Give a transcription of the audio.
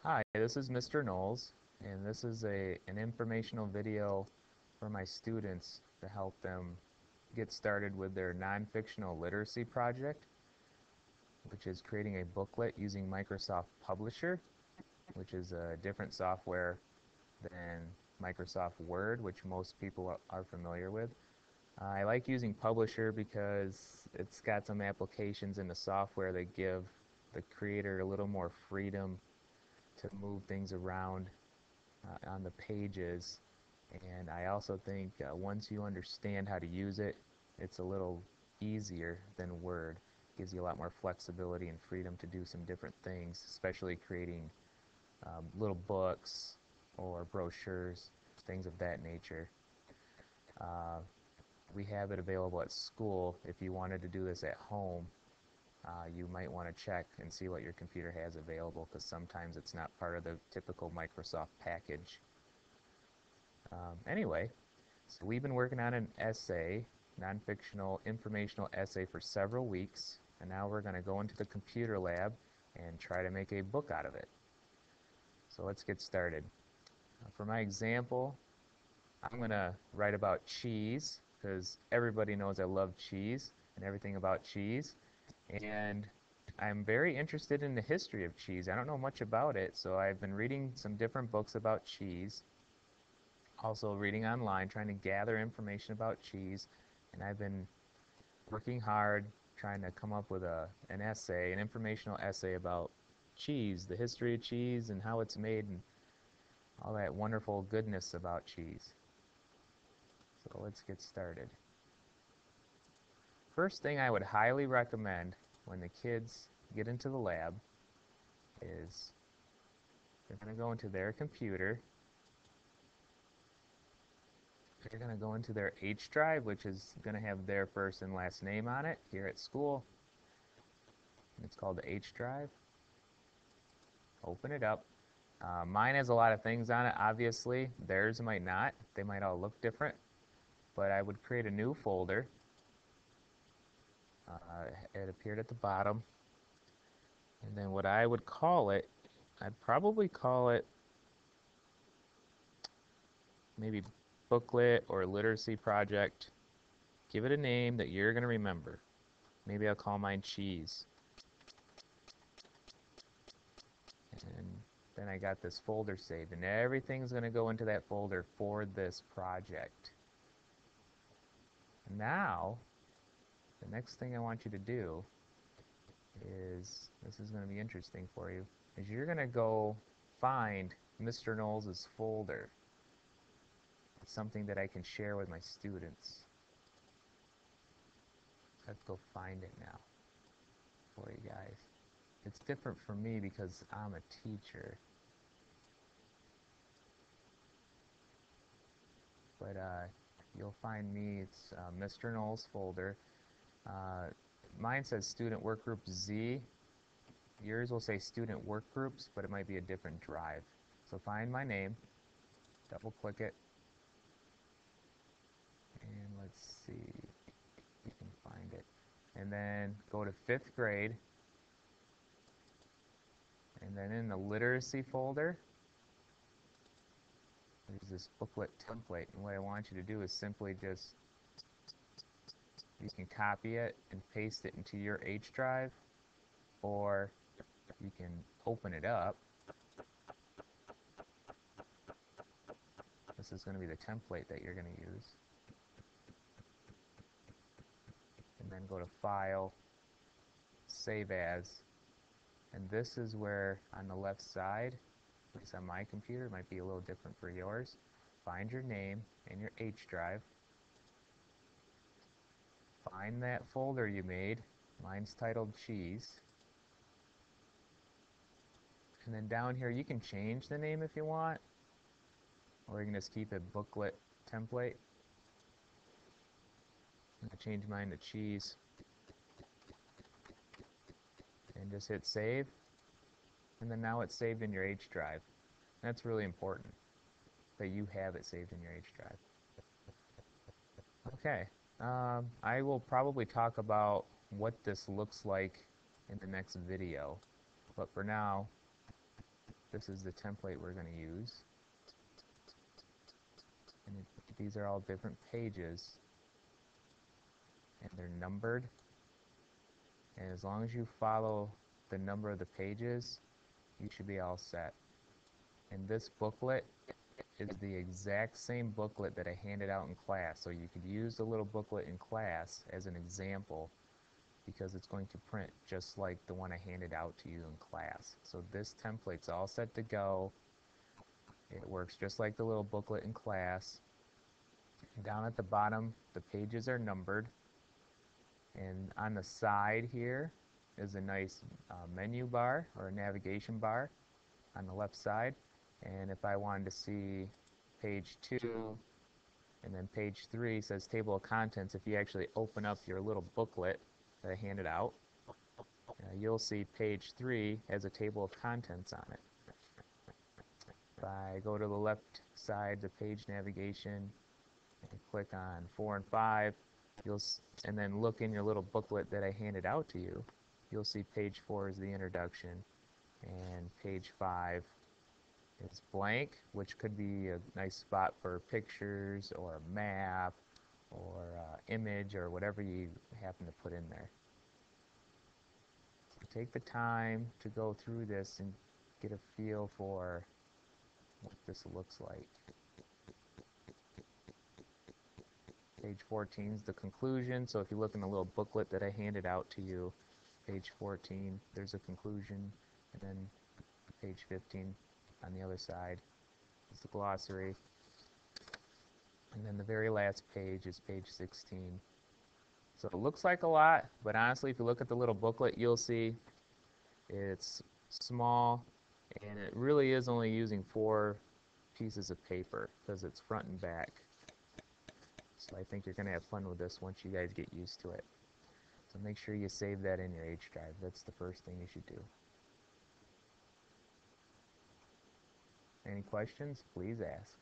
Hi, this is Mr. Knowles, and this is an informational video for my students to help them get started with their non-fictional literacy project, which is creating a booklet using Microsoft Publisher, which is a different software than Microsoft Word, which most people are familiar with. I like using Publisher because it's got some applications in the software that give the creator a little more freedom to move things around on the pages. And I also think once you understand how to use it, it's a little easier than Word. It gives you a lot more flexibility and freedom to do some different things, especially creating little books or brochures, things of that nature. Uh, we have it available at school. If you wanted to do this at home, you might want to check and see what your computer has available, because sometimes it's not part of the typical Microsoft package. Anyway, so we've been working on an essay, non-fictional informational essay, for several weeks, and now we're going to go into the computer lab and try to make a book out of it. So let's get started. For my example, I'm going to write about cheese, because everybody knows I love cheese and everything about cheese. And I'm very interested in the history of cheese. I don't know much about it, so I've been reading some different books about cheese. Also reading online, trying to gather information about cheese. And I've been working hard trying to come up with an essay, an informational essay about cheese, the history of cheese and how it's made and all that wonderful goodness about cheese. So let's get started. First thing I would highly recommend when the kids get into the lab is they're going to go into their computer. They're going to go into their H drive, which is going to have their first and last name on it here at school. It's called the H drive. Open it up. Mine has a lot of things on it, obviously. Theirs might not. They might all look different. But I would create a new folder. It appeared at the bottom. And then what I would call it, I'd probably call it maybe booklet or literacy project. Give it a name that you're going to remember. Maybe I'll call mine cheese. And then I got this folder saved, and everything's going to go into that folder for this project. Now, the next thing I want you to do is, this is going to be interesting for you, is you're going to go find Mr. Knowles' folder. It's something that I can share with my students. Let's go find it now for you guys. It's different for me because I'm a teacher. But you'll find me, it's Mr. Knowles folder. Mine says Student Workgroup Z. Yours will say Student Workgroups, but it might be a different drive. So find my name, double click it, and let's see if you can find it. And then go to 5th grade, and then in the literacy folder, there's this booklet template. And what I want you to do is simply just, you can copy it and paste it into your H drive, or you can open it up. This is going to be the template that you're going to use. And then go to File, Save As. And this is where, on the left side, at least on my computer, it might be a little different for yours. Find your name in your H drive. Find that folder you made. Mine's titled Cheese. And then down here, you can change the name if you want, or you can just keep it booklet template. I'm going to change mine to Cheese. And just hit save. And then now it's saved in your H drive. That's really important, that you have it saved in your H drive. Okay, I will probably talk about what this looks like in the next video. But for now, This is the template we're going to use. And these are all different pages, and they're numbered. And as long as you follow the number of the pages, you should be all set. And this booklet is the exact same booklet that I handed out in class. So you could use the little booklet in class as an example, because it's going to print just like the one I handed out to you in class. So this template's all set to go. It works just like the little booklet in class. Down at the bottom, the pages are numbered. And on the side here is a nice menu bar or a navigation bar on the left side. And if I wanted to see page 2 and then page 3 says table of contents, if you actually open up your little booklet that I handed out, you'll see page 3 has a table of contents on it. If I go to the left side, the page navigation, and click on 4 and 5, and then look in your little booklet that I handed out to you, you'll see page 4 is the introduction, and page 5 is blank, which could be a nice spot for pictures or a map or image or whatever you happen to put in there. So take the time to go through this and get a feel for what this looks like. Page 14 is the conclusion, so if you look in the little booklet that I handed out to you, page 14, there's a conclusion, and then page 15 on the other side is the glossary, and then the very last page is page 16. So it looks like a lot, but honestly, if you look at the little booklet, you'll see it's small, and it really is only using 4 pieces of paper because it's front and back. So I think you're going to have fun with this once you guys get used to it. So make sure you save that in your H drive. That's the first thing you should do. Any questions? Please ask.